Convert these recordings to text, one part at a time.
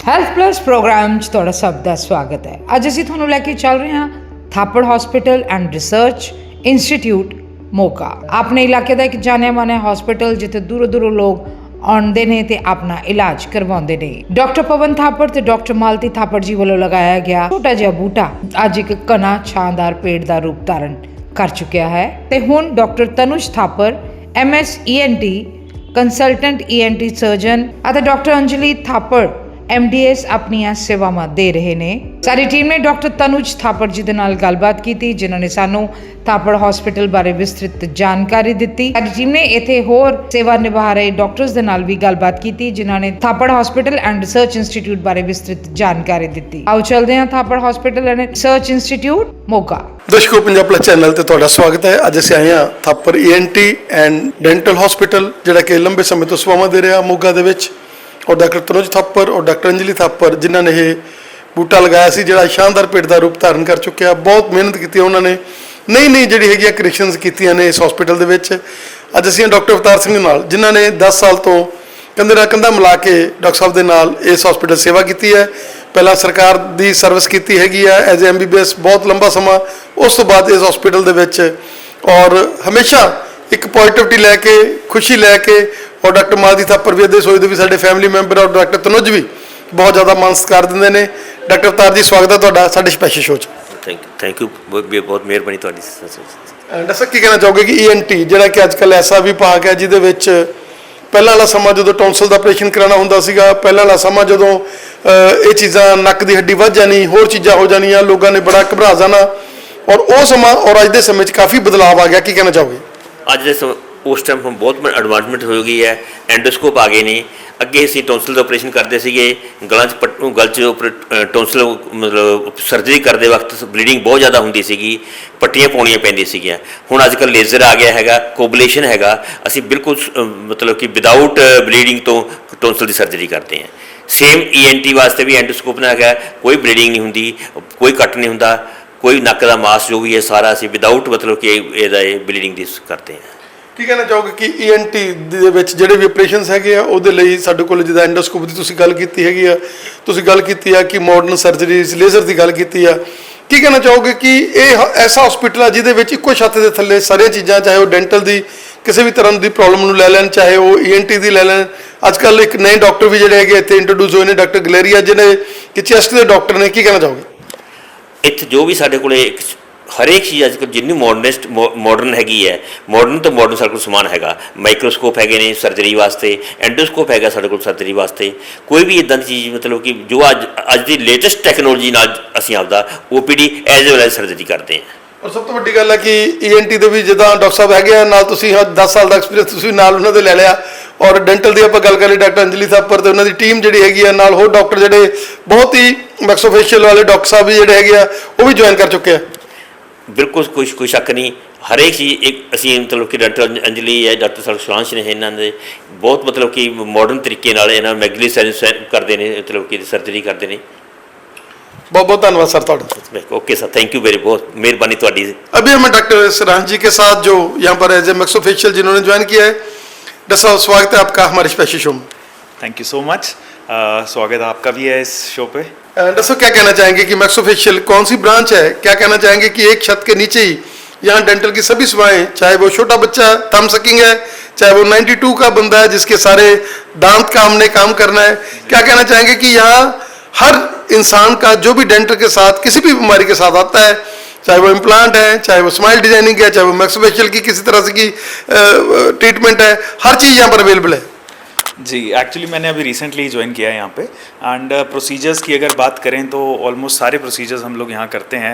Health plus programme 'ਚ ਤੁਹਾਡਾ ਸਭ ਦਾ ਸਵਾਗਤ ਹੈ। ਅੱਜ ਅਸੀਂ ਤੁਹਾਨੂੰ ਲੈ ਕੇ ਚੱਲ ਰਹੇ ਹਾਂ Thapar hospital and research institute Moga. ਆਪਣੇ ਇਲਾਕੇ ਦਾ ਇੱਕ ਜਾਣਿਆ ਮਾਨਿਆ ਹਸਪੀਟਲ ਜਿੱਥੇ ਦੂਰੋਂ ਦੂਰੋਂ ਲੋਕ ਆਉਂਦੇ ਨੇ ਤੇ ਆਪਣਾ ਇਲਾਜ ਕਰਵਾਉਂਦੇ ਨੇ। ਡਾਕਟਰ ਪਵਨ ਥਾਪੜ ਤੇ ਡਾਕਟਰ ਮਾਲਤੀ ਥਾਪੜ ਜੀ ਵੱਲੋਂ ਲਗਾਇਆ ਗਿਆ ਛੋਟਾ ਜਿਹਾ ਬੂਟਾ ਅੱਜ ਇੱਕ ਘਣਾ ਛਾਂਦਾਰ ਪੇੜ ਦਾ ਰੂਪ ਧਾਰਨ ਕਰ ਚੁੱਕਿਆ ਹੈ ਤੇ ਹੁਣ doctor Tanuj Thapar MS ENT consultant ENT surgeon ਅਤੇ ਡਾਕਟਰ ਅੰਜਲੀ ਥਾਪੜ MDS ਆਪਣੀਆਂ ਸੇਵਾਵਾਂ ਦੇ ਰਹੇ ਨੇ। ਸਾਡੀ ਟੀਮ ਨੇ ਡਾਕਟਰ ਤਨੁਜ ਥਾਪੜ ਜੀ ਦੇ ਨਾਲ ਗੱਲਬਾਤ ਕੀਤੀ ਜਿਨ੍ਹਾਂ ਨੇ ਸਾਨੂੰ ਥਾਪੜ ਹਸਪੀਟਲ ਬਾਰੇ ਵਿਸਤ੍ਰਿਤ ਜਾਣਕਾਰੀ ਦਿੱਤੀ। ਸਾਡੀ ਟੀਮ ਨੇ ਇੱਥੇ ਹੋਰ ਸੇਵਾ ਨਿਭਾ ਰਹੇ ਡਾਕਟਰਸ ਦੇ ਨਾਲ ਵੀ ਗੱਲਬਾਤ ਕੀਤੀ ਜਿਨ੍ਹਾਂ ਨੇ Thapar hospital and research institute ਬਾਰੇ ਵਿਸਤ੍ਰਿਤ ਜਾਣਕਾਰੀ ਦਿੱਤੀ। ਆਓ ਚੱਲਦੇ ਹਾਂ Thapar hospital and research institute Moga. ਦਰਸ਼ਕੋ ਪੰਜਾਬ ਪਲੱਸ ਚੈਨਲ ਤੇ ਤੁਹਾਡਾ ਸਵਾਗਤ ਹੈ। ਅੱਜ ਅਸੀਂ ਆਏ ਹਾਂ Thapar ENT and dental hospital ਜਿਹੜਾ ਕਿ ਲੰਬੇ ਸਮੇਂ ਤੋਂ ਸੇਵਾਵਾਂ ਦੇ ਰਿਹਾ ਮੋਗਾ ਦੇ ਵਿੱਚ। और डॉक्टर तनुज थापड़ और डॉक्टर अंजलि थापड़ जिन्होंने ये बूटा लगाया सी जिहड़ा शानदार पेड़ का रूप धारण कर चुकिया। बहुत मेहनत की उन्होंने नई नई जिहड़ी हैगी करेक्शनस कीतियां ने इस हॉस्पिटल दे विच। अज असीं डॉक्टर अवतार सिंह नाल जिन्हां ने 10 साल तो कंधे नाल कंधा मिला के डॉक्टर साहब दे नाल इस हॉस्पिटल सेवा की है। पहला सरकार की सर्विस की हैगी है एज MBBS बहुत लंबा समा, उस तो बाद इस हॉस्पिटल दे विच और हमेशा एक पॉजिटिविटी लैके खुशी लैके और डॉक्टर मालती थापड़ भी इहदे सोचते भी साडे फैमिली मैंबर और डॉक्टर तनुज भी बहुत ज़्यादा मान सत्कार दिंदे ने। डॉक्टर अवतार जी स्वागत है तुहाडा साडे स्पैशल शो च। थैंक यू बहुत मेहरबानी तुहाडी। दस्सो की कहना चाहोगे कि ENT जिहड़ा कि अजकल ऐसा विभाग है जिहदे विच ਪਹਿਲਾਂ ਵਾਲਾ ਸਮਾਂ ਜਦੋਂ ਟੌਂਸਲ ਦਾ ਆਪਰੇਸ਼ਨ ਕਰਾਉਣਾ ਹੁੰਦਾ ਸੀਗਾ, ਪਹਿਲਾਂ ਵਾਲਾ ਸਮਾਂ ਜਦੋਂ ਇਹ ਚੀਜ਼ਾਂ ਨੱਕ ਦੀ ਹੱਡੀ ਵੱਧ ਜਾਣੀ, ਹੋਰ ਚੀਜ਼ਾਂ ਹੋ ਜਾਣੀਆਂ, ਲੋਕਾਂ ਨੇ ਬੜਾ ਘਬਰਾ ਜਾਣਾ ਔਰ ਉਹ ਸਮਾਂ ਔਰ ਅੱਜ ਦੇ ਸਮੇਂ 'ਚ ਕਾਫੀ ਬਦਲਾਅ ਆ ਗਿਆ। ਕੀ ਕਹਿਣਾ ਚਾਹੋਗੇ? ਅੱਜ ਦੇ उस टाइम बहुत एडवांसमेंट हो गई है। एंडोस्कोप आ गए ने। अगे असीं टॉन्सिल का ऑपरेशन करते थे गल च टॉन्सिल मतलब सर्जरी करते वक्त ब्लीडिंग बहुत ज़्यादा होंदी सी, पट्टियां पाउणियां पैंदियां सीगियां। हुण अजकल लेजर आ गया हैगा, कोबुलेशन हैगा, असीं बिल्कुल मतलब कि विदाउट ब्लीडिंग तो टॉन्सिल की सर्जरी करते हैं। सेम ENT वास्ते भी एंडोस्कोप ना हैगा, कोई ब्लीडिंग नहीं होंदी, कोई कट नहीं होंदा, कोई नक का मास जो भी है सारा असीं विदाउट मतलब कि इहदा ब्लीडिंग दी करते हैं। ਕੀ ਕਹਿਣਾ ਚਾਹੋਗੇ ਕਿ ENT ਦੇ ਵਿੱਚ ਜਿਹੜੇ ਵੀ ਆਪਰੇਸ਼ਨਸ ਹੈਗੇ ਆ ਉਹਦੇ ਲਈ ਸਾਡੇ ਕੋਲ ਜਿਹਦਾ ਐਂਡੋਸਕੋਪ ਦੀ ਤੁਸੀਂ ਗੱਲ ਕੀਤੀ ਹੈਗੀ ਆ, ਤੁਸੀਂ ਗੱਲ ਕੀਤੀ ਆ ਕਿ ਮਾਡਰਨ ਸਰਜਰੀਜ਼ ਲੇਜ਼ਰ ਦੀ ਗੱਲ ਕੀਤੀ ਆ, ਕੀ ਕਹਿਣਾ ਚਾਹੋਗੇ ਕਿ ਇਹ ਐਸਾ ਹਸਪੀਟਲ ਆ ਜਿਹਦੇ ਵਿੱਚ ਇੱਕੋ ਛੱਤ ਦੇ ਥੱਲੇ ਸਾਰੀਆਂ ਚੀਜ਼ਾਂ, ਚਾਹੇ ਉਹ ਡੈਂਟਲ ਦੀ ਕਿਸੇ ਵੀ ਤਰ੍ਹਾਂ ਦੀ ਪ੍ਰੋਬਲਮ ਨੂੰ ਲੈ ਲੈਣ, ਚਾਹੇ ਉਹ ENT ਦੀ ਲੈ ਲੈਣ। ਅੱਜ ਕੱਲ੍ਹ ਇੱਕ ਨਵੇਂ ਡਾਕਟਰ ਵੀ ਜਿਹੜੇ ਹੈਗੇ ਇੱਥੇ ਇੰਟਰੋਡਿਊਸ ਹੋਏ ਨੇ, ਡਾਕਟਰ ਗਲੇਰੀਆ ਜਿਹੜੇ ਕਿ ਚੈਸਟ ਦੇ ਡਾਕਟਰ ਨੇ। ਕੀ ਕਹਿਣਾ ਚਾਹੋਗੇ? ਇੱਥੇ ਜੋ ਵੀ ਸਾਡੇ ਕੋਲ हर एक चीज़ अजकल जिन्नी मॉडर्न हैगी है, मॉडर्न तो मॉडर्न साढ़े को समान हैगा। माइक्रोस्कोप हैगे ने सर्जरी वास्ते, एंडोस्कोप हैगा साढ़े को सर्जरी वास्ते, कोई भी इदां दी चीज़ मतलब कि जो अज दी लेटेस्ट टैक्नोलॉजी नाल असीं आपदा OPD as well as surgery करते हैं। और सब तो वड्डी गल है कि ENT ਦੇ ਵੀ ਜਿੱਦਾਂ ਡਾਕਟਰ ਸਾਹਿਬ ਹੈਗੇ ਆ ਨਾਲ, ਤੁਸੀਂ 10 ਸਾਲ ਦਾ ਐਕਸਪੀਰੀਅੰਸ ਤੁਸੀਂ ਨਾਲ ਉਹਨਾਂ ਦੇ ਲੈ ਲਿਆ। ਔਰ ਡੈਂਟਲ ਦੀ ਆਪਾਂ ਗੱਲ ਕਰੀਏ ਡਾਕਟਰ ਅੰਜਲੀ ਥਾਪੜ ਤੇ ਉਹਨਾਂ ਦੀ ਟੀਮ ਜਿਹੜੀ ਹੈਗੀ ਆ, ਨਾਲ ਹੋਰ ਡਾਕਟਰ ਜਿਹੜੇ ਬਹੁਤ ਹੀ ਮੈਕਸੋਫੇਸ਼ੀਅਲ ਵਾਲੇ ਡਾਕਟਰ ਸਾਹਿਬ ਵੀ ਜਿਹੜੇ ਹੈਗੇ ਆ ਉਹ ਵੀ ਜੁਆਇਨ ਕਰ ਚੁੱਕੇ ਆ। बिल्कुल कोई शक नहीं, हर एक चीज़ एक असी मतलब कि डॉक्टर अंजलि है, डॉक्टर सुशांश ने इन्हों ने बहुत मतलब कि मॉडर्न तरीके इन्होंने मैगली करते हैं, मतलब कि सर्जरी करते हैं। बहुत बहुत धन्यवाद सर थोड़ा। Okay sir, thank you very बहुत मेहरबानी थोड़ी। अभी हम डॉक्टर सुशांश जी के साथ जो यहाँ पर एज ए मैक्सोफेशियल जिन्होंने ज्वाइन किया है। डॉक्टर साहब स्वागत है आपका हमारे स्पेशल शो में। Thank you so much. स्वागत आपका भी है इस शो पे। डॉक्टर क्या कहना चाहेंगे कि मैक्सोफेशियल कौन सी ब्रांच है? क्या कहना चाहेंगे कि एक छत के नीचे ही यहाँ डेंटल की सभी सेवाएं, चाहे वो छोटा बच्चा थंब सकिंग है, चाहे वो 92 का बंदा है जिसके सारे दांत का हमने काम करना है, क्या कहना चाहेंगे कि यहाँ हर इंसान का जो भी डेंटल के साथ किसी भी बीमारी के साथ आता है, चाहे वो इम्प्लांट है, चाहे वो स्माइल डिजाइनिंग है, चाहे वो मैक्सोफेशियल की किसी तरह से की ट्रीटमेंट है, हर चीज़ यहाँ पर अवेलेबल है। जी एक्चुअली मैंने अभी रिसेंटली ज्वाइन किया है यहाँ पे। एंड प्रोसीजर्स की अगर बात करें तो ऑलमोस्ट सारे प्रोसीजर्स हम लोग यहाँ करते हैं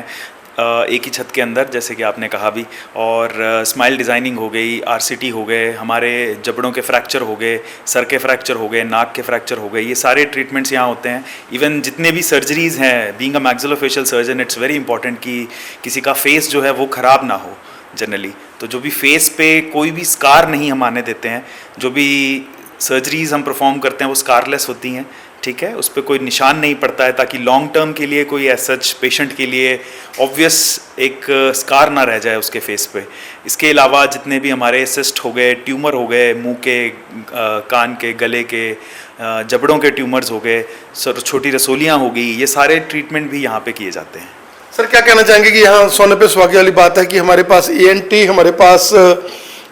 एक ही छत के अंदर, जैसे कि आपने कहा भी। और स्माइल डिज़ाइनिंग हो गई, RCT हो गए, हमारे जबड़ों के फ्रैक्चर हो गए, सर के फ्रैक्चर हो गए, नाक के फ्रैक्चर हो गए, ये सारे ट्रीटमेंट्स यहाँ होते हैं। इवन जितने भी सर्जरीज़ हैं, being a maxillofacial surgeon it's very important कि किसी का फेस जो है वो ख़राब ना हो जनरली। तो जो भी फेस पे कोई भी स्कार नहीं हम आने देते हैं, जो भी सर्जरीज़ हम परफॉर्म करते हैं वो स्कारलेस होती हैं, ठीक है, उस पर कोई निशान नहीं पड़ता है, ताकि लॉन्ग टर्म के लिए कोई सच पेशेंट के लिए ऑब्वियस एक स्कार ना रह जाए उसके फेस पे। इसके अलावा जितने भी हमारे सिस्ट हो गए, ट्यूमर हो गए, मुंह के, कान के, गले के, जबड़ों के ट्यूमर्स हो गए, छोटी रसोलियाँ हो गई, ये सारे ट्रीटमेंट भी यहाँ पे किए जाते हैं। सर क्या कहना चाहेंगे कि यहाँ सोने पे सुहागे वाली बात है कि हमारे पास ENT, हमारे पास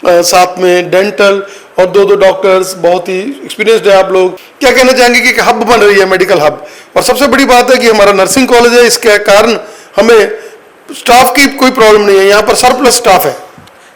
साथ में डेंटल और दो डॉक्टर्स, बहुत ही एक्सपीरियंसड है आप लोग। क्या कहना चाहेंगे कि एक हब बन रही है, मेडिकल हब, और सबसे बड़ी बात है कि हमारा नर्सिंग कॉलेज है, इसके कारण हमें स्टाफ की कोई प्रॉब्लम नहीं है, यहाँ पर सरप्लस स्टाफ है।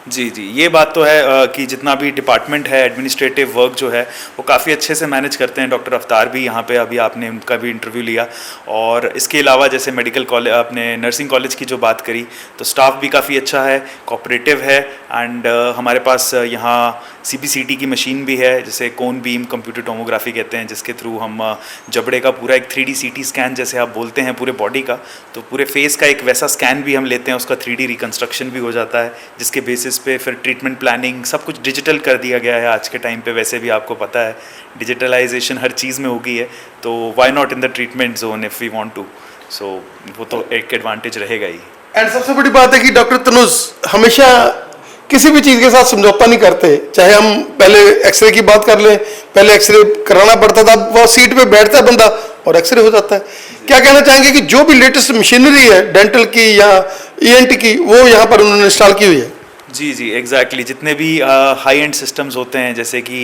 जी जी, ये बात तो है कि जितना भी डिपार्टमेंट है, एडमिनिस्ट्रेटिव वर्क जो है वो काफ़ी अच्छे से मैनेज करते हैं। डॉक्टर अवतार भी यहाँ पे, अभी आपने उनका भी इंटरव्यू लिया, और इसके अलावा जैसे मेडिकल कॉलेज, आपने नर्सिंग कॉलेज की जो बात करी, तो स्टाफ भी काफ़ी अच्छा है, कोऑपरेटिव है। एंड हमारे पास यहाँ CBCT की मशीन भी है, जिसे कोन बीम कंप्यूटर टोमोग्राफी कहते हैं, जिसके थ्रू हम जबड़े का पूरा एक 3D CT स्कैन जैसे आप बोलते हैं पूरे बॉडी का, तो पूरे फेस का एक वैसा स्कैन भी हम लेते हैं, उसका 3D रिकन्स्ट्रक्शन भी हो जाता है, जिसके बेसिस पे फिर ट्रीटमेंट प्लानिंग सब कुछ डिजिटल कर दिया गया है आज के टाइम पे। वैसे भी आपको पता है डिजिटलाइजेशन हर चीज़ में हो गई है, तो why not in the treatment zone if we want to, so वो तो एक एडवांटेज रहेगा ही। एंड सबसे बड़ी बात है कि डॉक्टर तनुज हमेशा किसी भी चीज़ के साथ समझौता नहीं करते। चाहे हम पहले एक्सरे की बात कर लें, पहले एक्सरे कराना पड़ता था, वो सीट पे बैठता है बंदा और एक्सरे हो जाता है। क्या कहना चाहेंगे कि जो भी लेटेस्ट मशीनरी है डेंटल की या ENT की, वो यहाँ पर उन्होंने इंस्टॉल की हुई है? जी जी, एग्जैक्टली। जितने भी हाई एंड सिस्टम्स होते हैं, जैसे कि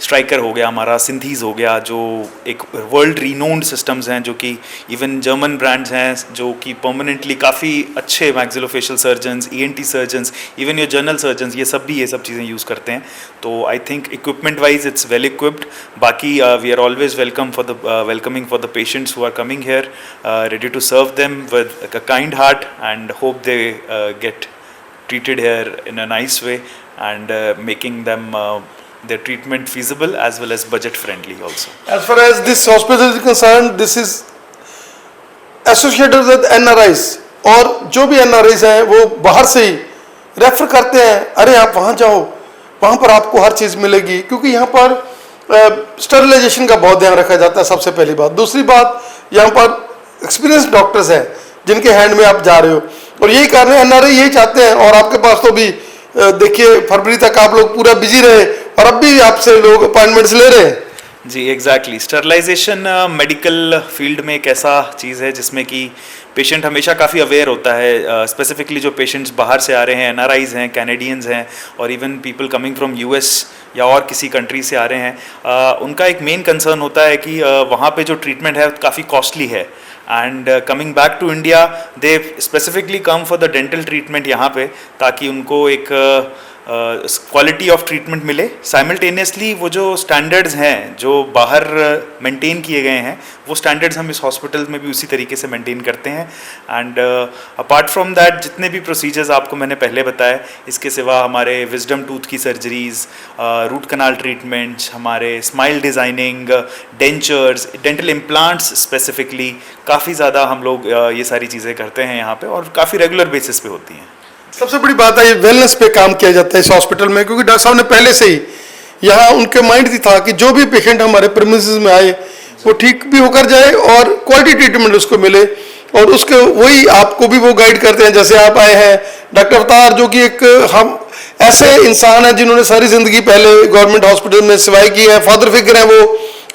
स्ट्राइकर हो गया हमारा, सिंथीज़ हो गया, जो एक वर्ल्ड रिनोन्ड सिस्टम्स हैं, जो कि इवन जर्मन ब्रांड्स हैं, जो कि परमानेंटली काफ़ी अच्छे maxillofacial surgeons, ENT surgeons, even your general surgeons, ये सब भी ये सब चीज़ें यूज़ करते हैं। तो I think equipment wise it's well equipped. बाकी we are always welcoming for the patients who are coming here, ready to serve them with a kind heart and hope they get treated here in a nice way, and making them their treatment feasible as well as budget friendly also. As far as this hospital is concerned, this is associated with NRIs, और जो भी NRIs हैं वो बाहर से ही refer करते हैं, अरे आप वहाँ जाओ, वहाँ पर आपको हर चीज़ मिलेगी, क्योंकि यहाँ पर स्टरलाइजेशन का बहुत ध्यान रखा जाता है, सबसे पहली बात। दूसरी बात, यहाँ पर एक्सपीरियंस डॉक्टर्स हैं जिनके हैंड में आप जा रहे हो, और यही कारण है NRI यही चाहते हैं। और आपके पास तो भी देखिए फरवरी तक आप लोग पूरा बिजी रहे, और अब भी आपसे लोग अपॉइंटमेंट्स ले रहे हैं। जी एग्जैक्टली, स्टरलाइजेशन मेडिकल फील्ड में एक ऐसा चीज़ है जिसमें कि पेशेंट हमेशा काफ़ी अवेयर होता है। स्पेसिफिकली जो पेशेंट्स बाहर से आ रहे हैं, NRIs हैं, कैनेडियंस हैं, और even people coming from US या और किसी कंट्री से आ रहे हैं, उनका एक मेन कंसर्न होता है कि वहाँ पे जो ट्रीटमेंट है काफ़ी कॉस्टली है। And coming back to India, they specifically come for the dental treatment यहाँ पे, ताकि उनको एक क्वालिटी ऑफ ट्रीटमेंट मिले। साइमल्टेनियसली वो जो स्टैंडर्ड्स हैं जो बाहर मेंटेन किए गए हैं, वो स्टैंडर्ड्स हम इस हॉस्पिटल में भी उसी तरीके से मेंटेन करते हैं। एंड अपार्ट फ्रॉम दैट, जितने भी प्रोसीजर्स आपको मैंने पहले बताए, इसके सिवा हमारे विजडम टूथ की सर्जरीज, रूट कनाल ट्रीटमेंट्स, हमारे smile designing, dentures, dental implants specifically, काफ़ी ज़्यादा हम लोग ये सारी चीज़ें करते हैं यहाँ पे, और काफ़ी रेगुलर बेसिस पे होती हैं। सबसे बड़ी बात है ये वेलनेस पे काम किया जाता है इस हॉस्पिटल में, क्योंकि डॉक्टर साहब ने पहले से ही यहाँ उनके माइंड थी था कि जो भी पेशेंट हमारे प्रीमिसेस में आए वो ठीक भी होकर जाए और क्वालिटी ट्रीटमेंट उसको मिले, और उसके वही आपको भी वो गाइड करते हैं। जैसे आप आए हैं डॉक्टर अवतार, जो कि एक हम ऐसे इंसान हैं जिन्होंने सारी जिंदगी पहले गवर्नमेंट हॉस्पिटल में सेवाएं की है, फादर फिगर हैं वो,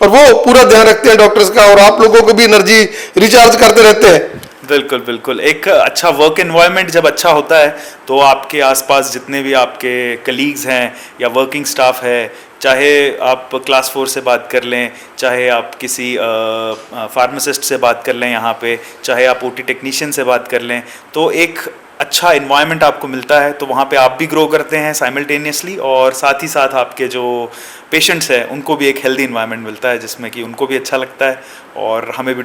और वो पूरा ध्यान रखते हैं डॉक्टर्स का, और आप लोगों को भी एनर्जी रिचार्ज करते रहते हैं। बिल्कुल बिल्कुल, एक अच्छा वर्क एनवायरनमेंट जब अच्छा होता है तो आपके आसपास जितने भी आपके कलीग्स हैं या वर्किंग स्टाफ है, चाहे आप क्लास 4 से बात कर लें, चाहे आप किसी फार्मासिस्ट से बात कर लें यहाँ पे, चाहे आप OT टेक्नीशियन से बात कर लें, तो एक अच्छा इन्वायरमेंट आपको मिलता है। तो वहाँ पे आप भी ग्रो करते हैं साइमल्टेनियसली, और साथ ही साथ आपके जो पेशेंट्स हैं उनको भी एक हेल्दी इन्वायरमेंट मिलता है, जिसमें कि उनको भी अच्छा लगता है और हमें भी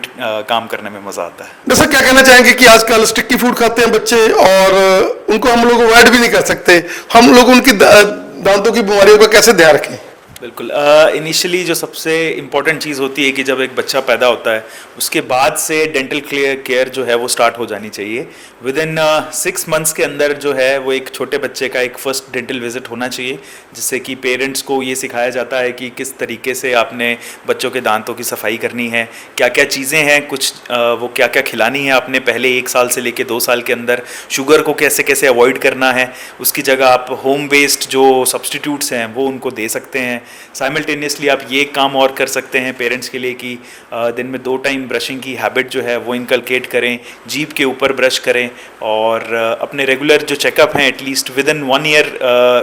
काम करने में मज़ा आता है। जैसा क्या कहना चाहेंगे कि आजकल स्टिक्की फूड खाते हैं बच्चे, और उनको हम लोग अवॉइड भी नहीं कर सकते, हम लोग उनकी दांतों की बीमारियों का कैसे ध्यान रखें? बिल्कुल, इनिशियली जो सबसे इम्पॉर्टेंट चीज़ होती है कि जब एक बच्चा पैदा होता है उसके बाद से डेंटल केयर जो है वो स्टार्ट हो जानी चाहिए। विद इन 6 मंथ्स के अंदर जो है वो एक छोटे बच्चे का एक फर्स्ट डेंटल विजिट होना चाहिए, जिससे कि पेरेंट्स को ये सिखाया जाता है कि किस तरीके से आपने बच्चों के दांतों की सफाई करनी है, क्या क्या चीज़ें हैं, कुछ वो क्या क्या खिलानी है आपने पहले 1 साल से लेके 2 साल के अंदर, शुगर को कैसे कैसे अवॉइड करना है, उसकी जगह आप होम बेस्ड जो सब्सटीट्यूट्स हैं वो उनको दे सकते हैं। साइमल्टेनियसली आप ये काम और कर सकते हैं पेरेंट्स के लिए कि दिन में 2 टाइम ब्रशिंग की हैबिट जो है वो इनकलकेट करें, जीभ के ऊपर ब्रश करें और अपने रेगुलर जो चेकअप हैं at least with in 1 year,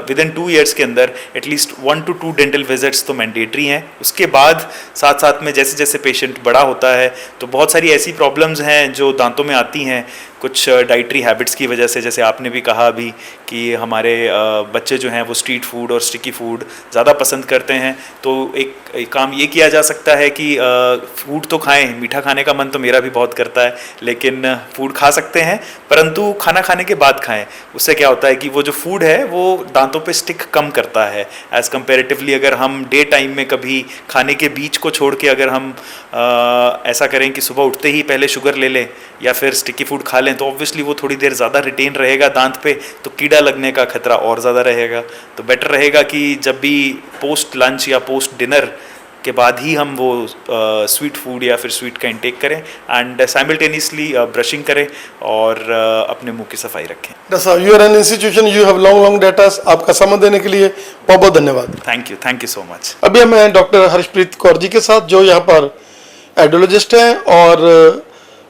with in 2 years के अंदर एटलीस्ट 1 to 2 डेंटल विजिट्स तो मैंडेटरी हैं। उसके बाद साथ साथ में जैसे जैसे पेशेंट बड़ा होता है तो बहुत सारी ऐसी प्रॉब्लम्स हैं जो दांतों में आती हैं, कुछ डाइटरी हैबिट्स की वजह से, जैसे आपने भी कहा अभी कि हमारे बच्चे जो हैं वो स्ट्रीट फूड और स्टिकी फूड ज़्यादा पसंद करते हैं। तो एक काम ये किया जा सकता है कि फूड तो खाएं, मीठा खाने का मन तो मेरा भी बहुत करता है, लेकिन फूड खा सकते हैं परंतु खाना खाने के बाद खाएं। उससे क्या होता है कि वो जो फूड है वो दांतों पे स्टिक कम करता है एज़ कंपेरेटिवली अगर हम डे टाइम में कभी खाने के बीच को छोड़ के अगर हम ऐसा करें कि सुबह उठते ही पहले शुगर ले लें या फिर स्टिकी फूड खा लें तो ऑब्वियसली वो थोड़ी देर ज़्यादा रिटेन रहेगा दांत पे, तो कीड़ा लगने का खतरा और ज़्यादा रहेगा। तो बेटर रहेगा कि जब भी पोस्ट लंच या पोस्ट डिनर के बाद ही हम वो स्वीट फूड या फिर स्वीट का इंटेक करें एंड साइमल्टेनियसली ब्रशिंग करें और अपने मुंह की सफाई रखें। डॉक्टर साहब, you are an institution, you have long datas. आपका समय देने के लिए बहुत बहुत धन्यवाद। Thank you so much. अभी हम हैं डॉक्टर हर्षप्रीत कौर जी के साथ जो यहाँ पर एडोलॉजिस्ट हैं और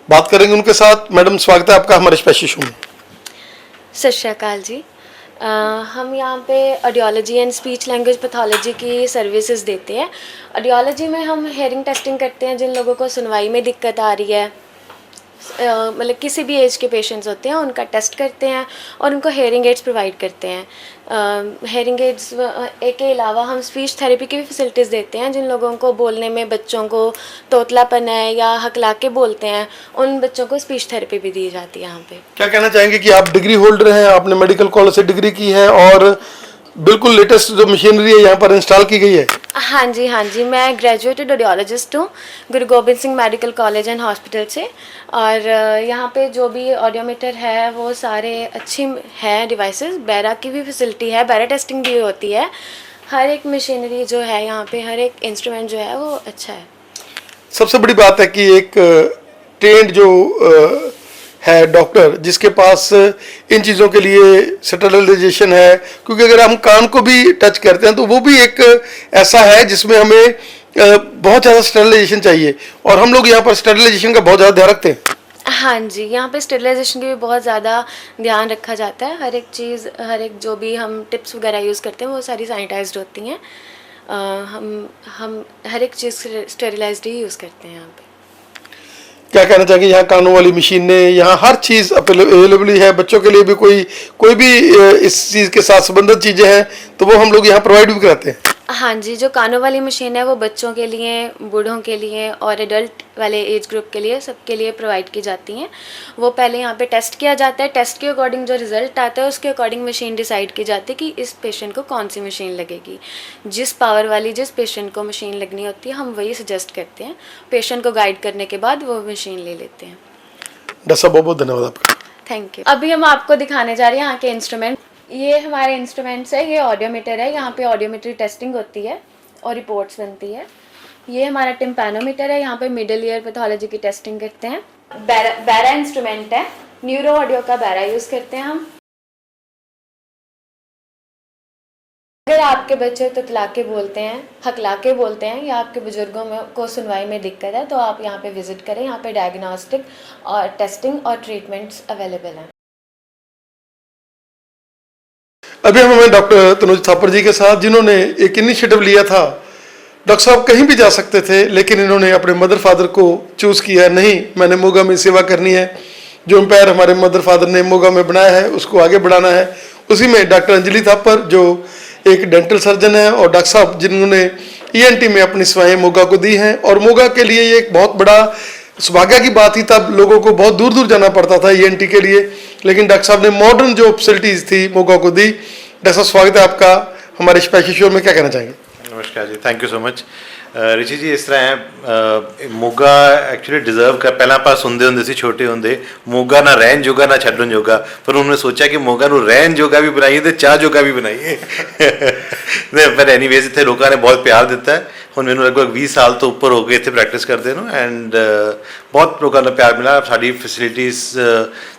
बात करेंगे उनके साथ। मैडम, स्वागत है आपका हमारे स्पेशल शो में। सत श्री अकाल जी। हम यहाँ पे audiology and speech language pathology की सर्विसेज देते हैं। ऑडियोलॉजी में हम हेयरिंग टेस्टिंग करते हैं जिन लोगों को सुनवाई में दिक्कत आ रही है, मतलब किसी भी एज के पेशेंट्स होते हैं उनका टेस्ट करते हैं और उनको हेयरिंग एड्स प्रोवाइड करते हैं। हेयरिंग एड्स के अलावा हम स्पीच थेरेपी की भी फैसिलिटीज़ देते हैं जिन लोगों को बोलने में बच्चों को तोतलापन है या हकला के बोलते हैं, उन बच्चों को स्पीच थेरेपी भी दी जाती है यहाँ पे। क्या कहना चाहेंगे कि आप डिग्री होल्डर हैं, आपने मेडिकल कॉलेज से डिग्री की है और बिल्कुल लेटेस्ट जो मशीनरी है यहाँ पर इंस्टॉल की गई है? हाँ जी, मैं ग्रेजुएटेड ऑडियोलॉजिस्ट हूँ Guru Gobind Singh medical college and hospital से। और यहाँ पे जो भी ऑडियोमीटर है वो सारे अच्छी है डिवाइसेस। बैरा की भी फैसिलिटी है, बैरा टेस्टिंग भी होती है। हर एक मशीनरी जो है यहाँ पे, हर एक इंस्ट्रूमेंट जो है वो अच्छा है। सबसे बड़ी बात है कि एक ट्रेंड जो है डॉक्टर जिसके पास इन चीज़ों के लिए स्टरलाइजेशन है, क्योंकि अगर हम कान को भी टच करते हैं तो वो भी एक ऐसा है जिसमें हमें बहुत ज़्यादा स्टरलाइजेशन चाहिए और हम लोग यहाँ पर स्टरलाइजेशन का बहुत ज़्यादा ध्यान रखते हैं। हाँ जी, यहाँ पे स्टेरिलाइजेशन की भी बहुत ज़्यादा ध्यान रखा जाता है। हर एक चीज़, हर एक जो भी हम टिप्स वगैरह यूज़ करते हैं वो सारी सैनिटाइज्ड होती हैं। हम हर एक चीज़ स्टेरिलाइज्ड ही यूज़ करते हैं यहाँ पे। क्या कहना चाहेंगे, यहाँ कानों वाली मशीनें, यहाँ हर चीज़ अवेलेबल है। बच्चों के लिए भी कोई भी इस चीज़ के साथ संबंधित चीज़ें हैं तो वो हम लोग यहाँ प्रोवाइड भी कराते हैं। हाँ जी, जो कानों वाली मशीन है वो बच्चों के लिए, बूढ़ों के लिए और एडल्ट वाले एज ग्रुप के लिए, सबके लिए प्रोवाइड की जाती हैं। वो पहले यहाँ पे टेस्ट किया जाता है, टेस्ट के अकॉर्डिंग जो रिज़ल्ट आता है उसके अकॉर्डिंग मशीन डिसाइड की जाती है कि इस पेशेंट को कौन सी मशीन लगेगी। जिस पावर वाली जिस पेशेंट को मशीन लगनी होती है हम वही सजेस्ट करते हैं। पेशेंट को गाइड करने के बाद वो मशीन ले लेते हैं। डॉक्टर साहब, बहुत बहुत धन्यवाद आपका। Thank you. अभी हम आपको दिखाने जा रहे हैं यहाँ के इंस्ट्रूमेंट। ये हमारे इंस्ट्रूमेंट्स है, ये ऑडियोमीटर है। यहाँ पे ऑडियोमेट्री टेस्टिंग होती है और रिपोर्ट्स बनती है। ये हमारा टिम्पैनोमीटर है, यहाँ पे मिडल ईयर पैथोलॉजी की टेस्टिंग करते हैं। बैरा इंस्ट्रूमेंट है, न्यूरो ऑडियो का बैरा यूज़ करते हैं हम। अगर आपके बच्चे तुतला के बोलते हैं, हकला के बोलते हैं या आपके बुजुर्गों में को सुनवाई में दिक्कत है तो आप यहाँ पे विजिट करें। यहाँ पे डायग्नोस्टिक और टेस्टिंग और ट्रीटमेंट्स अवेलेबल हैं। अभी हम हैं डॉक्टर तनुज थापर जी के साथ जिन्होंने एक इनिशिएटिव लिया था। डॉक्टर साहब कहीं भी जा सकते थे लेकिन इन्होंने अपने मदर फादर को चूज़ किया, नहीं मैंने मोगा में सेवा करनी है। जो एम्पायर हमारे मदर फादर ने मोगा में बनाया है उसको आगे बढ़ाना है। उसी में डॉक्टर अंजलि थापर जो एक डेंटल सर्जन है और डॉक्टर साहब जिन्होंने ENT में अपनी सेवाएं मोगा को दी हैं। और मोगा के लिए ये एक बहुत बड़ा सौभाग्य की बात थी, तब लोगों को बहुत दूर दूर जाना पड़ता था ENT के लिए, लेकिन डॉक्टर साहब ने मॉडर्न जो फैसिलिटीज़ थी मोगा को दी। डॉक्टर साहब, स्वागत है आपका हमारे स्पेशल शो में। क्या कहना चाहेंगे? नमस्कार जी, थैंक यू सो मच। ਰਿਚੀ ਜੀ ਇਸ ਤਰ੍ਹਾਂ ਹੈ, ਮੋਗਾ ਐਕਚੁਅਲੀ ਡਿਜ਼ਰਵ ਕਰ, ਪਹਿਲਾਂ ਆਪਾਂ ਸੁਣਦੇ ਹੁੰਦੇ ਸੀ ਛੋਟੇ ਹੁੰਦੇ, ਮੋਗਾ ਨਾ ਰਹਿਣ ਜੋਗਾ ਨਾ ਛੱਡਣ ਜੋਗਾ, ਪਰ ਉਹਨੇ ਸੋਚਿਆ ਕਿ ਮੋਗਾ ਨੂੰ ਰਹਿਣ ਜੋਗਾ ਵੀ ਬਣਾਈਏ ਤੇ ਚਾਹ ਜੋਗਾ ਵੀ ਬਣਾਈਏ। ਪਰ ਐਨੀਵੇਜ਼ ਇੱਥੇ ਲੋਕਾਂ ਨੇ ਬਹੁਤ ਪਿਆਰ ਦਿੱਤਾ ਹੈ। ਹੁਣ ਮੈਨੂੰ ਲਗਭਗ 20 ਸਾਲ ਤੋਂ ਉੱਪਰ ਹੋ ਗਏ ਇੱਥੇ ਪ੍ਰੈਕਟਿਸ ਕਰਦੇ ਨੂੰ ਐਂਡ ਬਹੁਤ ਲੋਕਾਂ ਦਾ ਪਿਆਰ ਮਿਲਾ। ਸਾਡੀ ਫੈਸਿਲਿਟੀਜ਼,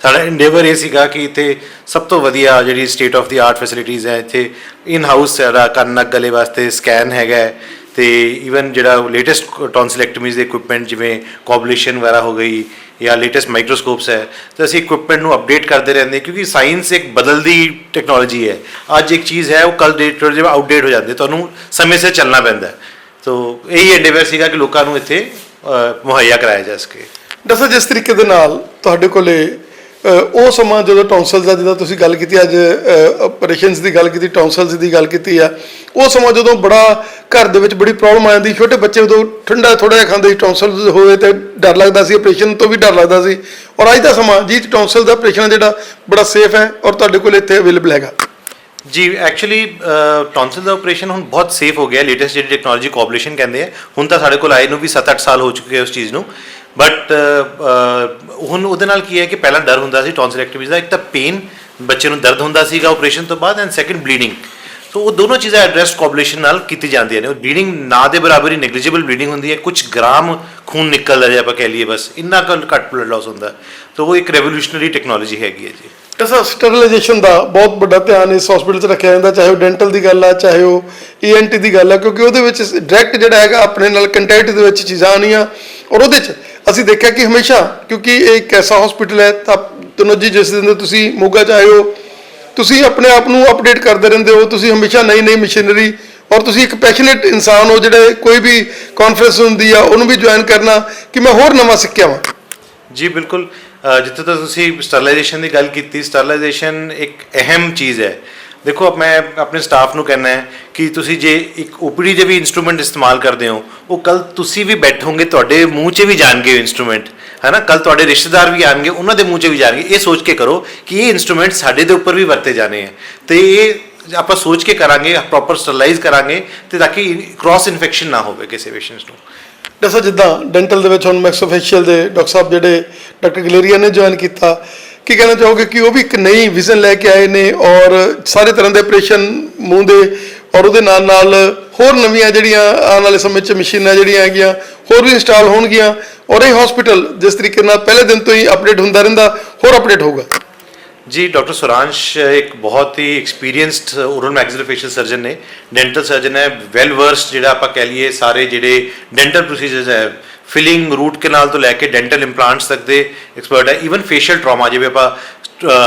ਸਾਡਾ ਇੰਡੇਵਰ ਇਹ ਸੀਗਾ ਕਿ ਇੱਥੇ ਸਭ ਤੋਂ ਵਧੀਆ ਜਿਹੜੀ state of the art facilities ਹੈ, ਇੱਥੇ ਇਨ ਹਾਊਸ ਸਾਡਾ ਕੰਨ ਨੱਕ ਗਲੇ ਵਾਸਤੇ ਸਕੈਨ ਹੈਗਾ ਹੈ, ਤੇ ਈਵਨ ਜਿਹੜਾ ਲੇਟੈਸਟ ਟੌਨਸਿਲੈਕਟਮੀਜ਼ ਦੇ ਇਕੁਇਪਮੈਂਟ ਜਿਵੇਂ ਕੋਬਲੇਸ਼ਨ ਵਗੈਰਾ ਹੋ ਗਈ ਜਾਂ ਲੇਟੈਸਟ ਮਾਈਕਰੋਸਕੋਪਸ ਹੈ, ਤਾਂ ਅਸੀਂ ਇਕੁਇਪਮੈਂਟ ਨੂੰ ਅਪਡੇਟ ਕਰਦੇ ਰਹਿੰਦੇ ਕਿਉਂਕਿ ਸਾਇੰਸ ਇੱਕ ਬਦਲਦੀ ਟੈਕਨੋਲੋਜੀ ਹੈ। ਅੱਜ ਇੱਕ ਚੀਜ਼ ਹੈ, ਉਹ ਕੱਲ ਡੇਟ ਜਿਵੇਂ ਆਊਟਡੇਟ ਹੋ ਜਾਂਦੀ, ਤੁਹਾਨੂੰ ਸਮੇਂ ਸਿਰ ਚੱਲਣਾ ਪੈਂਦਾ ਹੈ। ਤੋ ਇਹੀ ਐਂਡੇਵਰ ਸੀਗਾ ਕਿ ਲੋਕਾਂ ਨੂੰ ਇੱਥੇ ਮੁਹੱਈਆ ਕਰਾਇਆ ਜਾ ਸਕੇ। ਦੱਸੋ ਜਿਸ ਤਰੀਕੇ ਦੇ ਨਾਲ ਤੁਹਾਡੇ ਕੋਲੇ ਉਹ ਸਮਾਂ ਜਦੋਂ ਟੌਂਸਲਸ ਦਾ, ਜਿੱਦਾਂ ਤੁਸੀਂ ਗੱਲ ਕੀਤੀ ਅੱਜ ਆਪਰੇਸ਼ਨਸ ਦੀ ਗੱਲ ਕੀਤੀ, ਟੌਂਸਲਸ ਦੀ ਗੱਲ ਕੀਤੀ ਆ, ਉਹ ਸਮਾਂ ਜਦੋਂ ਬੜਾ ਘਰ ਦੇ ਵਿੱਚ ਬੜੀ ਪ੍ਰੋਬਲਮ ਆ ਜਾਂਦੀ, ਛੋਟੇ ਬੱਚੇ ਉਦੋਂ ਠੰਡਾ ਥੋੜ੍ਹਾ ਜਿਹਾ ਖਾਂਦੇ ਸੀ, ਟੌਂਸਲਸ ਹੋਵੇ ਤੇ ਡਰ ਲੱਗਦਾ ਸੀ, ਆਪਰੇਸ਼ਨ ਤੋਂ ਵੀ ਡਰ ਲੱਗਦਾ ਸੀ। ਔਰ ਅੱਜ ਦਾ ਸਮਾਂ ਜੀ ਟੌਂਸਲ ਦਾ ਆਪਰੇਸ਼ਨ ਜਿਹੜਾ ਬੜਾ ਸੇਫ ਹੈ ਔਰ ਤੁਹਾਡੇ ਕੋਲ ਇੱਥੇ ਅਵੇਲੇਬਲ ਹੈਗਾ। ਜੀ ਐਕਚੁਅਲੀ ਟੌਂਸਲ ਦਾ ਆਪਰੇਸ਼ਨ ਹੁਣ ਬਹੁਤ ਸੇਫ ਹੋ ਗਿਆ। ਲੇਟੈਸਟ ਜਿਹੜੀ ਟੈਕਨੋਲੋਜੀ ਕੋਬਲੇਸ਼ਨ ਕਹਿੰਦੇ ਆ, ਹੁਣ ਤਾਂ ਸਾਡੇ ਕੋਲ ਆਏ ਨੂੰ ਵੀ 7-8 ਸਾਲ ਹੋ ਚੁੱਕੇ ਉਸ ਚੀਜ਼ ਨੂੰ। ਬਟ ਹੁਣ ਉਹਦੇ ਨਾਲ ਕੀ ਹੈ ਕਿ ਪਹਿਲਾਂ ਡਰ ਹੁੰਦਾ ਸੀ ਟੌਂਸਿਲੈਕਟਮੀ ਦਾ, ਇੱਕ ਤਾਂ ਪੇਨ, ਬੱਚੇ ਨੂੰ ਦਰਦ ਹੁੰਦਾ ਸੀਗਾ ਆਪਰੇਸ਼ਨ ਤੋਂ ਬਾਅਦ, ਐਂਡ ਸੈਕੰਡ ਬਲੀਡਿੰਗ। ਸੋ ਉਹ ਦੋਨੋਂ ਚੀਜ਼ਾਂ ਐਡਰੈਸ ਕੋਬਲੇਸ਼ਨ ਨਾਲ ਕੀਤੀ ਜਾਂਦੀਆਂ ਨੇ। ਉਹ ਬਲੀਡਿੰਗ ਨਾ ਦੇ ਬਰਾਬਰ ਹੀ ਨੈਗਲੀਜੀਬਲ ਬਲੀਡਿੰਗ ਹੁੰਦੀ ਹੈ, ਕੁਝ ਗ੍ਰਾਮ ਖੂਨ ਨਿਕਲਦਾ ਜੇ ਆਪਾਂ ਕਹਿ ਲਈਏ, ਬਸ ਇੰਨਾ ਕੁ ਘੱਟ ਬਲੱਡ ਲਾਸ ਹੁੰਦਾ। ਸੋ ਉਹ ਇੱਕ ਰੈਵੋਲੂਸ਼ਨਰੀ ਟੈਕਨੋਲੋਜੀ ਹੈਗੀ ਹੈ ਜੀ। ਤਾਂ ਸਟਰਲਾਈਜੇਸ਼ਨ ਦਾ ਬਹੁਤ ਵੱਡਾ ਧਿਆਨ ਇਸ ਹਸਪੀਟਲ 'ਚ ਰੱਖਿਆ ਜਾਂਦਾ, ਚਾਹੇ ਉਹ ਡੈਂਟਲ ਦੀ ਗੱਲ ਆ, ਚਾਹੇ ਉਹ ENT ਦੀ ਗੱਲ ਆ, ਕਿਉਂਕਿ ਉਹਦੇ ਵਿੱਚ ਡਾਇਰੈਕਟ ਜਿਹੜਾ ਹੈਗਾ ਆਪਣੇ ਨਾਲ ਕੰਟੈਕਟ ਦੇ ਵਿੱਚ ਚੀਜ਼ਾਂ ਆਉਣੀਆਂ। ਔਰ ਉਹਦੇ 'ਚ ਅਸੀਂ ਦੇਖਿਆ ਕਿ ਹਮੇਸ਼ਾ, ਕਿਉਂਕਿ ਇਹ ਇੱਕ ਐਸਾ ਹਸਪੀਟਲ ਹੈ ਤਾਂ ਤਨੋਜੀ ਜਿਸ ਦਿਨ ਤੁਸੀਂ ਮੋਗਾ 'ਚ ਆਏ ਹੋ, ਤੁਸੀਂ ਆਪਣੇ ਆਪ ਨੂੰ ਅਪਡੇਟ ਕਰਦੇ ਰਹਿੰਦੇ ਹੋ, ਤੁਸੀਂ ਹਮੇਸ਼ਾ ਨਈ ਮਸ਼ੀਨਰੀ, ਔਰ ਤੁਸੀਂ ਇੱਕ ਪੈਸ਼ਨੇਟ ਇਨਸਾਨ ਹੋ ਜਿਹੜੇ ਕੋਈ ਵੀ ਕਾਨਫਰੰਸ ਹੁੰਦੀ ਆ ਉਹਨੂੰ ਵੀ ਜੁਆਇਨ ਕਰਨਾ ਕਿ ਮੈਂ ਹੋਰ ਨਵਾਂ ਸਿੱਖਿਆ ਵਾਂ। ਜੀ ਬਿਲਕੁਲ, ਜਿੱਥੇ ਤੱਕ ਤੁਸੀਂ ਸਟਰਲਾਈਜੇਸ਼ਨ ਦੀ ਗੱਲ ਕੀਤੀ, ਸਟਰਲਾਈਜੇਸ਼ਨ ਇੱਕ ਅਹਿਮ ਚੀਜ਼ ਹੈ। ਦੇਖੋ ਮੈਂ ਆਪਣੇ ਸਟਾਫ ਨੂੰ ਕਹਿਣਾ ਹੈ ਕਿ ਤੁਸੀਂ ਜੇ ਇੱਕ OPD ਦੇ ਵੀ ਇਨਸਟਰੂਮੈਂਟ ਇਸਤੇਮਾਲ ਕਰਦੇ ਹੋ, ਉਹ ਕੱਲ ਤੁਸੀਂ ਵੀ ਬੈਠੋਗੇ ਤੁਹਾਡੇ ਮੂੰਹ 'ਚ ਵੀ ਜਾਣਗੇ ਇੰਸਟਰੂਮੈਂਟ, ਹੈ ਨਾ, ਕੱਲ ਤੁਹਾਡੇ ਰਿਸ਼ਤੇਦਾਰ ਵੀ ਆਣਗੇ ਉਹਨਾਂ ਦੇ ਮੂੰਹ 'ਚ ਵੀ ਜਾਣਗੇ। ਇਹ ਸੋਚ ਕੇ ਕਰੋ ਕਿ ਇਹ ਇੰਸਟਰੂਮੈਂਟ ਸਾਡੇ ਦੇ ਉੱਪਰ ਵੀ ਵਰਤੇ ਜਾਣੇ ਹੈ, ਤੇ ਇਹ ਆਪਾਂ ਸੋਚ ਕੇ ਕਰਾਂਗੇ, ਪ੍ਰੋਪਰ ਸਟਰਲਾਈਜ਼ ਕਰਾਂਗੇ ਤੇ ਤਾਂ ਕਿ ਕ੍ਰਾਸ ਇਨਫੈਕਸ਼ਨ ਨਾ ਹੋਵੇ ਕਿਸੇ ਪੇਸ਼ੈਂਟਸ ਨੂੰ। ਦੱਸੋ ਜਿੱਦਾਂ ਡੈਂਟਲ ਦੇ ਵਿੱਚ ਹੁਣ ਮੈਕਸੋਫੇਸ਼ੀਅਲ ਦੇ ਡਾਕਟਰ ਸਾਹਿਬ ਜਿਹੜੇ ਡਾਕਟਰ ਗਲੇਰੀਆ ਨੇ ਜੁਆਇਨ ਕੀਤਾ, ਕੀ ਕਹਿਣਾ ਚਾਹੋਗੇ ਕਿ ਉਹ ਵੀ ਇੱਕ ਨਈ ਵਿਜ਼ਨ ਲੈ ਕੇ ਆਏ ਨੇ ਔਰ ਸਾਰੇ ਤਰ੍ਹਾਂ ਦੇ ਆਪਰੇਸ਼ਨ ਮੂੰਹ ਦੇ, ਔਰ ਉਹਦੇ ਨਾਲ ਹੋਰ ਨਵੀਆਂ ਜਿਹੜੀਆਂ ਆਉਣ ਵਾਲੇ ਸਮੇਂ 'ਚ ਮਸ਼ੀਨਾਂ ਜਿਹੜੀਆਂ ਹੈਗੀਆਂ ਹੋਰ ਵੀ ਇੰਸਟਾਲ ਹੋਣਗੀਆਂ, ਔਰ ਇਹ ਹਸਪੀਟਲ ਜਿਸ ਤਰੀਕੇ ਨਾਲ ਪਹਿਲੇ ਦਿਨ ਤੋਂ ਹੀ ਅਪਡੇਟ ਹੁੰਦਾ ਰਹਿੰਦਾ, ਹੋਰ ਅਪਡੇਟ ਹੋਊਗਾ। ਜੀ ਡਾਕਟਰ ਸੁਰਾਂਸ਼ ਇੱਕ ਬਹੁਤ ਹੀ ਐਕਸਪੀਰੀਅੰਸਡ ਓਰਲ ਮੈਕਸਿਲੋਫੇਸ਼ੀਅਲ ਸਰਜਨ ਨੇ, ਡੈਂਟਲ ਸਰਜਨ ਹੈ, ਵੈਲ ਵਰਸਡ ਜਿਹੜਾ ਆਪਾਂ ਕਹਿ ਲਈਏ ਸਾਰੇ ਜਿਹੜੇ ਡੈਂਟਲ ਪ੍ਰੋਸੀਜਰਸ ਹੈ, ਫਿਲਿੰਗ, ਰੂਟ ਕਨਾਲ ਤੋਂ ਲੈ ਕੇ ਡੈਂਟਲ ਇੰਪਲਾਂਟਸ ਤੱਕ ਦੇ ਐਕਸਪਰਟ ਹੈ। ਈਵਨ ਫੇਸ਼ੀਅਲ ਟਰਾਮਾ, ਜਿਵੇਂ ਆਪਾਂ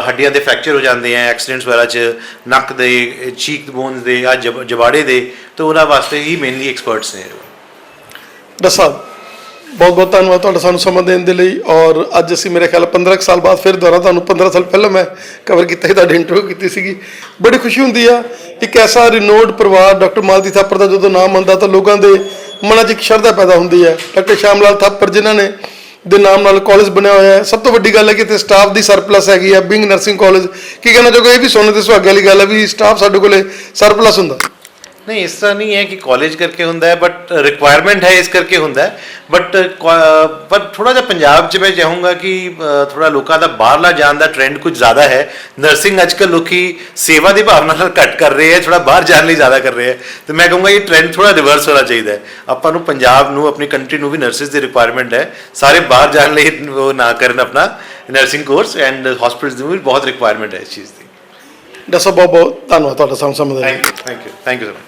ਹੱਡੀਆਂ ਦੇ ਫ੍ਰੈਕਚਰ ਹੋ ਜਾਂਦੇ ਆ ਐਕਸੀਡੈਂਟਸ ਵਗੈਰਾ 'ਚ, ਨੱਕ ਦੇ, ਚੀਕ ਬੋਨਸ ਦੇ ਜਾਂ ਜਬਾੜੇ ਦੇ, ਤਾਂ ਉਹਨਾਂ ਵਾਸਤੇ ਹੀ ਮੇਨਲੀ ਐਕਸਪਰਟਸ ਨੇ। ਡਾਕਟਰ ਸਾਹਿਬ ਬਹੁਤ ਬਹੁਤ ਧੰਨਵਾਦ ਤੁਹਾਡਾ ਸਾਨੂੰ ਸਮਾਂ ਦੇਣ ਦੇ ਲਈ। ਔਰ ਅੱਜ ਅਸੀਂ ਮੇਰੇ ਖਿਆਲ 15 ਸਾਲ ਬਾਅਦ ਫਿਰ ਦੁਬਾਰਾ ਤੁਹਾਨੂੰ 15 ਸਾਲ ਪਹਿਲਾਂ ਮੈਂ ਕਵਰ ਕੀਤਾ ਸੀ, ਤੁਹਾਡੀ ਇੰਟਰਵਿਊ ਕੀਤੀ ਸੀਗੀ, ਬੜੀ ਖੁਸ਼ੀ ਹੁੰਦੀ ਆ। ਇੱਕ ਐਸਾ ਰਿਨੋਡ ਪਰਿਵਾਰ ਡਾਕਟਰ ਮਾਲਤੀ ਥਾਪਰ ਦਾ ਜਦੋਂ ਨਾਮ ਆਉਂਦਾ ਤਾਂ ਲੋਕਾਂ ਦੇ ਮਨਾਂ 'ਚ ਇੱਕ ਸ਼ਰਧਾ ਪੈਦਾ ਹੁੰਦੀ ਹੈ। ਡਾਕਟਰ ਸ਼ਾਮ ਲਾਲ ਥਾਪਰ ਜਿਨ੍ਹਾਂ ਨੇ ਦੇ ਨਾਮ ਨਾਲ ਕਾਲਜ ਬਣਿਆ ਹੋਇਆ ਹੈ, ਸਭ ਤੋਂ ਵੱਡੀ ਗੱਲ ਹੈ ਕਿ ਇੱਥੇ ਸਟਾਫ ਦੀ ਸਰਪਲਸ ਹੈਗੀ ਹੈ, ਬਿੰਗ ਨਰਸਿੰਗ ਕਾਲਜ। ਕੀ ਕਹਿਣਾ ਚਾਹੋਗੇ? ਇਹ ਵੀ ਸੋਨੇ ਤੇ ਸੁਹਾਗੇ ਵਾਲੀ ਗੱਲ ਹੈ ਵੀ ਸਟਾਫ ਸਾਡੇ ਕੋਲੇ ਸਰਪਲਸ ਹੁੰਦਾ। ਨਹੀਂ, ਇਸ ਤਰ੍ਹਾਂ ਨਹੀਂ ਹੈ ਕਿ ਕਾਲਜ ਕਰਕੇ ਹੁੰਦਾ ਹੈ, ਬਟ ਰਿਕੁਆਇਰਮੈਂਟ ਹੈ ਇਸ ਕਰਕੇ ਹੁੰਦਾ ਹੈ। ਬਟ ਪਰ ਥੋੜ੍ਹਾ ਜਿਹਾ ਪੰਜਾਬ 'ਚ ਮੈਂ ਚਾਹੂੰਗਾ ਕਿ ਥੋੜ੍ਹਾ ਲੋਕਾਂ ਦਾ ਬਾਹਰਲਾ ਜਾਣ ਦਾ ਟ੍ਰੈਂਡ ਕੁਝ ਜ਼ਿਆਦਾ ਹੈ। ਨਰਸਿੰਗ ਅੱਜ ਕੱਲ੍ਹ ਲੋਕੀ ਸੇਵਾ ਦੀ ਭਾਵਨਾ ਨਾਲ ਘੱਟ ਕਰ ਰਹੇ ਹੈ, ਥੋੜ੍ਹਾ ਬਾਹਰ ਜਾਣ ਲਈ ਜ਼ਿਆਦਾ ਕਰ ਰਹੇ ਹੈ। ਤੇ ਮੈਂ ਕਹੂੰਗਾ ਇਹ ਟ੍ਰੈਂਡ ਥੋੜ੍ਹਾ ਰਿਵਰਸ ਹੋਣਾ ਚਾਹੀਦਾ ਹੈ। ਆਪਾਂ ਨੂੰ ਪੰਜਾਬ ਨੂੰ, ਆਪਣੀ ਕੰਟਰੀ ਨੂੰ ਵੀ ਨਰਸਿਸ ਦੀ ਰਿਕੁਆਇਰਮੈਂਟ ਹੈ। ਸਾਰੇ ਬਾਹਰ ਜਾਣ ਲਈ ਉਹ ਨਾ ਕਰਨ ਆਪਣਾ ਨਰਸਿੰਗ ਕੋਰਸ, ਐਂਡ ਹਸਪੀਟਲਸ ਨੂੰ ਵੀ ਬਹੁਤ ਰਿਕੁਆਇਰਮੈਂਟ ਹੈ ਇਸ ਚੀਜ਼ ਦੀ। ਡਾਕਟਰ ਸਾਹਿਬ ਬਹੁਤ ਬਹੁਤ ਧੰਨਵਾਦ ਤੁਹਾਡਾ ਸਾਨੂੰ ਸਮਾਂ ਦੇਣ ਲਈ। Thank you so much.